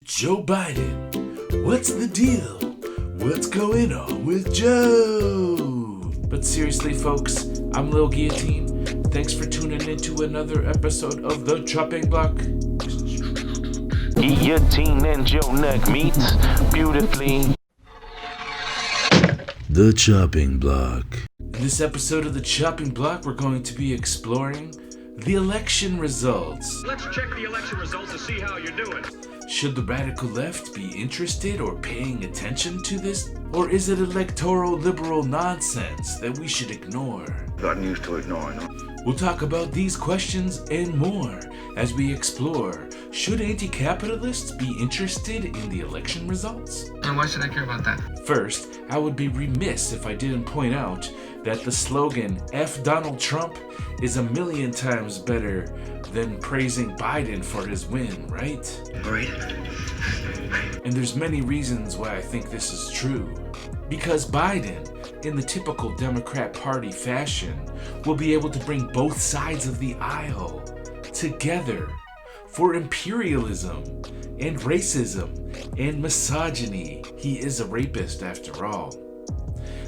Joe Biden, what's the deal? What's going on with Joe? But seriously, folks, I'm Lil Guillotine. Thanks for tuning in to another episode of The Chopping Block. Guillotine and Joe neck meet beautifully. The Chopping Block. In this episode of The Chopping Block, we're going to be exploring the election results. Let's check the election results to see how you're doing. Should the radical left be interested or paying attention to this? Or is it electoral liberal nonsense that we should ignore? Got news to ignore, no? We'll talk about these questions and more as we explore, should anti-capitalists be interested in the election results? And why should I care about that? First, I would be remiss if I didn't point out that the slogan, F Donald Trump, is a million times better than praising Biden for his win, right? Right. And there's many reasons why I think this is true. Because Biden, in the typical Democrat Party fashion, will be able to bring both sides of the aisle together for imperialism and racism and misogyny. He is a rapist after all.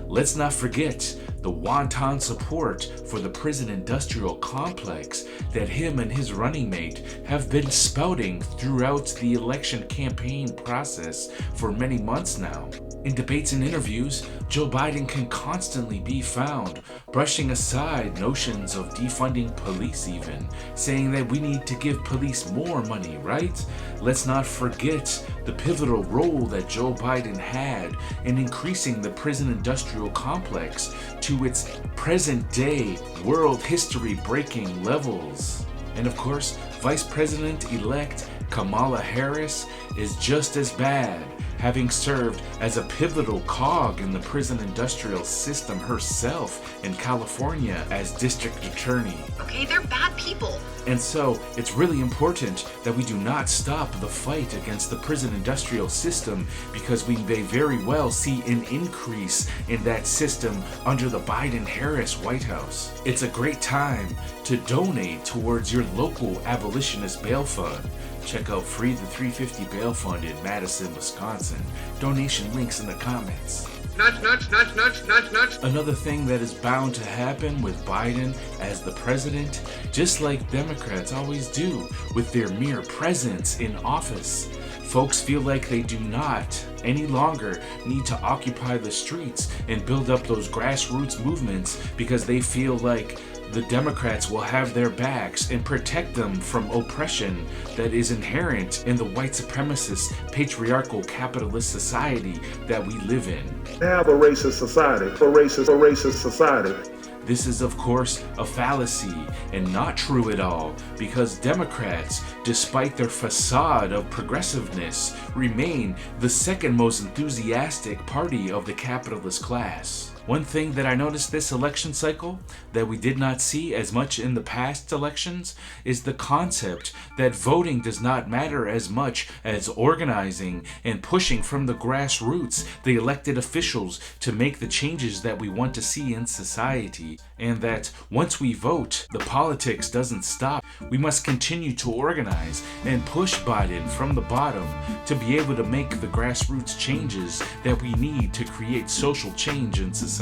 Let's not forget the wanton support for the prison industrial complex that him and his running mate have been spouting throughout the election campaign process for many months now. In debates and interviews, Joe Biden can constantly be found brushing aside notions of defunding police even, saying that we need to give police more money, right? Let's not forget the pivotal role that Joe Biden had in increasing the prison industrial complex to its present-day world history-breaking levels. And of course, Vice President-elect Kamala Harris is just as bad, having served as a pivotal cog in the prison industrial system herself in California as district attorney. Okay, they're bad people. And so, it's really important that we do not stop the fight against the prison industrial system, because we may very well see an increase in that system under the Biden-Harris White House. It's a great time to donate towards your local abolitionist bail fund. Check out Free the 350 Bail Fund in Madison, Wisconsin. Donation links in the comments. Nuts. Another thing that is bound to happen with Biden as the president, just like Democrats always do with their mere presence in office, folks feel like they do not any longer need to occupy the streets and build up those grassroots movements, because they feel like the Democrats will have their backs and protect them from oppression that is inherent in the white supremacist, patriarchal, capitalist society that we live in. Have a racist society. A racist society. This is, of course, a fallacy and not true at all, because Democrats, despite their facade of progressiveness, remain the second most enthusiastic party of the capitalist class. One thing that I noticed this election cycle that we did not see as much in the past elections is the concept that voting does not matter as much as organizing and pushing from the grassroots the elected officials to make the changes that we want to see in society, and that once we vote, the politics doesn't stop. We must continue to organize and push Biden from the bottom to be able to make the grassroots changes that we need to create social change in society.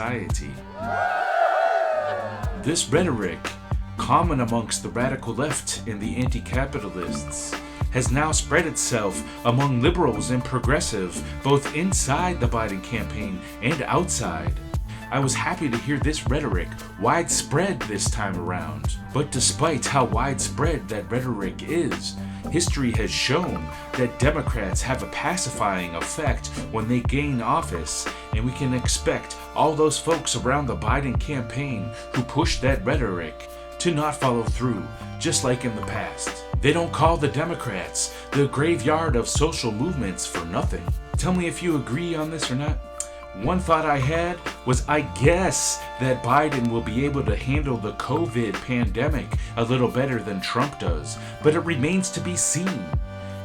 This rhetoric, common amongst the radical left and the anti-capitalists, has now spread itself among liberals and progressive, both inside the Biden campaign and outside. I was happy to hear this rhetoric widespread this time around. But despite how widespread that rhetoric is, history has shown that Democrats have a pacifying effect when they gain office, and we can expect all those folks around the Biden campaign who pushed that rhetoric to not follow through, just like in the past. They don't call the Democrats the graveyard of social movements for nothing. Tell me if you agree on this or not. One thought I had was, I guess that Biden will be able to handle the COVID pandemic a little better than Trump does, but it remains to be seen.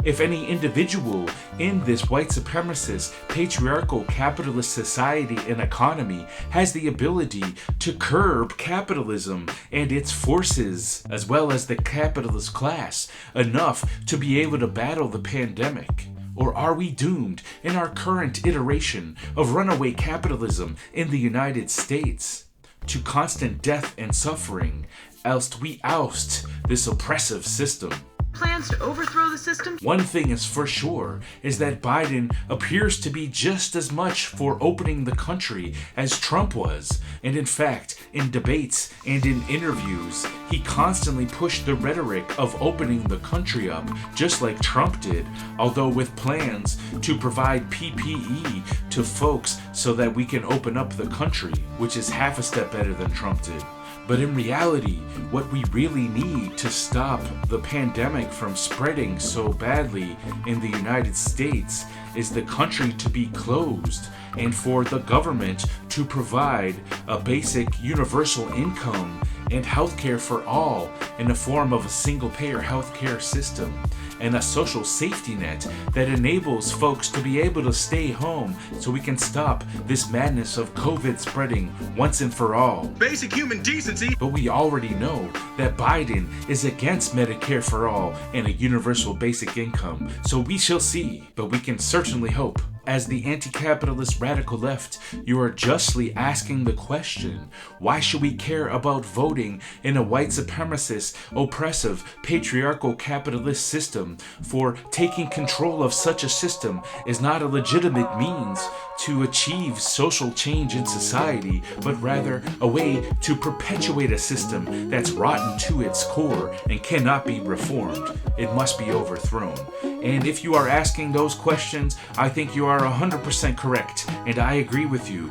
If any individual in this white supremacist, patriarchal, capitalist society and economy has the ability to curb capitalism and its forces, as well as the capitalist class, enough to be able to battle the pandemic, Or are we doomed in our current iteration of runaway capitalism in the United States to constant death and suffering, else we oust this oppressive system? Plans to overthrow the system? One thing is for sure is that Biden appears to be just as much for opening the country as Trump was. And in fact, in debates and in interviews, he constantly pushed the rhetoric of opening the country up, just like Trump did, although with plans to provide PPE to folks so that we can open up the country, which is half a step better than Trump did. But in reality, what we really need to stop the pandemic from spreading so badly in the United States is the country to be closed and for the government to provide a basic universal income and healthcare for all in the form of a single-payer healthcare system and a social safety net that enables folks to be able to stay home so we can stop this madness of COVID spreading once and for all. Basic human decency. But we already know that Biden is against Medicare for all and a universal basic income, so we shall see, but we can certainly hope. As the anti-capitalist radical left, you are justly asking the question, why should we care about voting in a white supremacist, oppressive, patriarchal capitalist system? For taking control of such a system is not a legitimate means to achieve social change in society, but rather a way to perpetuate a system that's rotten to its core and cannot be reformed. It must be overthrown. And if you are asking those questions, I think you are 100% correct, and I agree with you.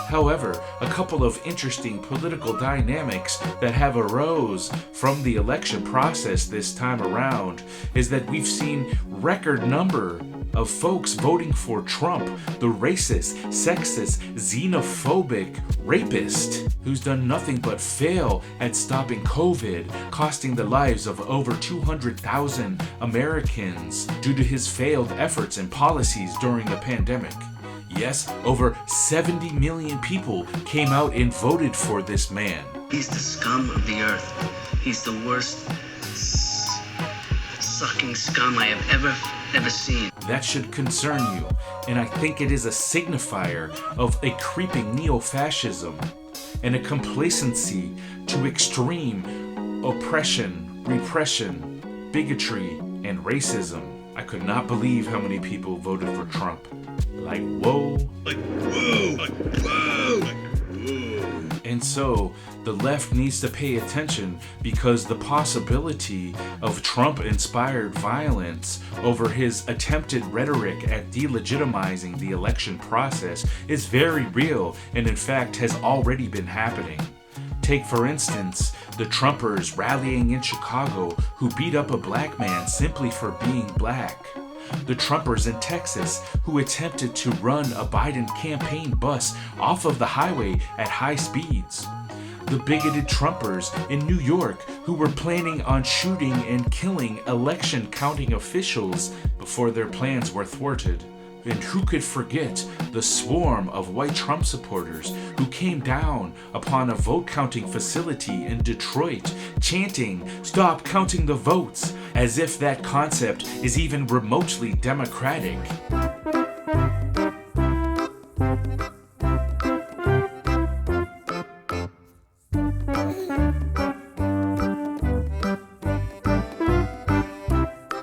However, a couple of interesting political dynamics that have arose from the election process this time around is that we've seen record number of folks voting for Trump, the racist, sexist, xenophobic rapist who's done nothing but fail at stopping COVID, costing the lives of over 200,000 Americans due to his failed efforts and policies during the pandemic. Yes, over 70 million people came out and voted for this man. He's the scum of the earth. He's the worst sucking scum I have ever seen. That should concern you, and I think it is a signifier of a creeping neo-fascism and a complacency to extreme oppression, repression, bigotry, and racism. I could not believe how many people voted for Trump. Like, whoa. Like, whoa. Like, whoa. Like, whoa. And so, the left needs to pay attention because the possibility of Trump-inspired violence over his attempted rhetoric at delegitimizing the election process is very real and in fact has already been happening. Take, for instance, the Trumpers rallying in Chicago who beat up a black man simply for being black. The Trumpers in Texas who attempted to run a Biden campaign bus off of the highway at high speeds. The bigoted Trumpers in New York who were planning on shooting and killing election counting officials before their plans were thwarted. And who could forget the swarm of white Trump supporters who came down upon a vote counting facility in Detroit chanting, "Stop counting the votes," as if that concept is even remotely democratic.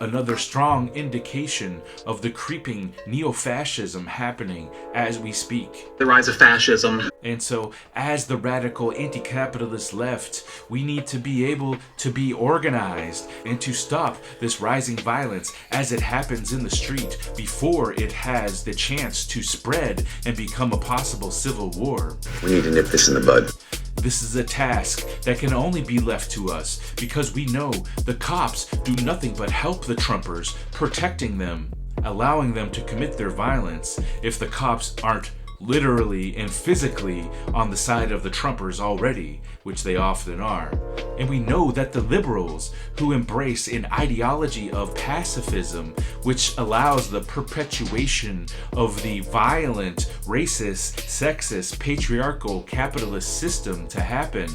Another strong indication of the creeping neo-fascism happening as we speak. The rise of fascism. And so, as the radical anti-capitalist left, we need to be able to be organized and to stop this rising violence as it happens in the street before it has the chance to spread and become a possible civil war. We need to nip this in the bud. This is a task that can only be left to us because we know the cops do nothing but help the Trumpers, protecting them, allowing them to commit their violence if the cops aren't literally and physically on the side of the Trumpers already, which they often are. And we know that the liberals who embrace an ideology of pacifism, which allows the perpetuation of the violent, racist, sexist, patriarchal, capitalist system to happen,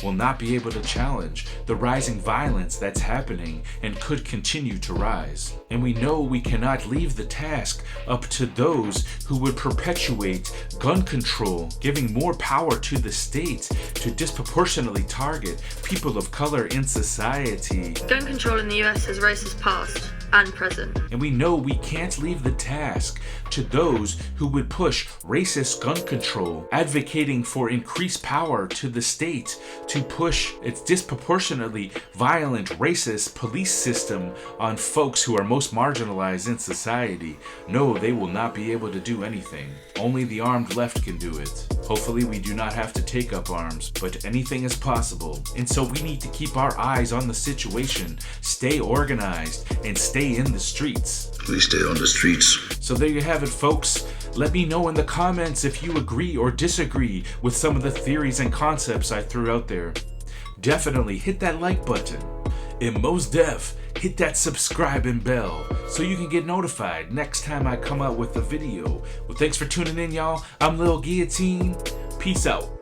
will not be able to challenge the rising violence that's happening and could continue to rise. And we know we cannot leave the task up to those who would perpetuate gun control, giving more power to the state to disproportionately target people of color in society. Gun control in the US has racist past and present. And we know we can't leave the task to those who would push racist gun control, advocating for increased power to the state to push its disproportionately violent racist police system on folks who are most marginalized in society. No, they will not be able to do anything. Only the armed left can do it. Hopefully we do not have to take up arms, but anything is possible. And so we need to keep our eyes on the situation, stay organized, and stay in the streets. We stay on the streets. So there you have it, folks. Let me know in the comments if you agree or disagree with some of the theories and concepts I threw out there. Definitely hit that like button. And most def, hit that subscribe and bell so you can get notified next time I come out with a video. Well, thanks for tuning in, y'all. I'm Lil Guillotine. Peace out.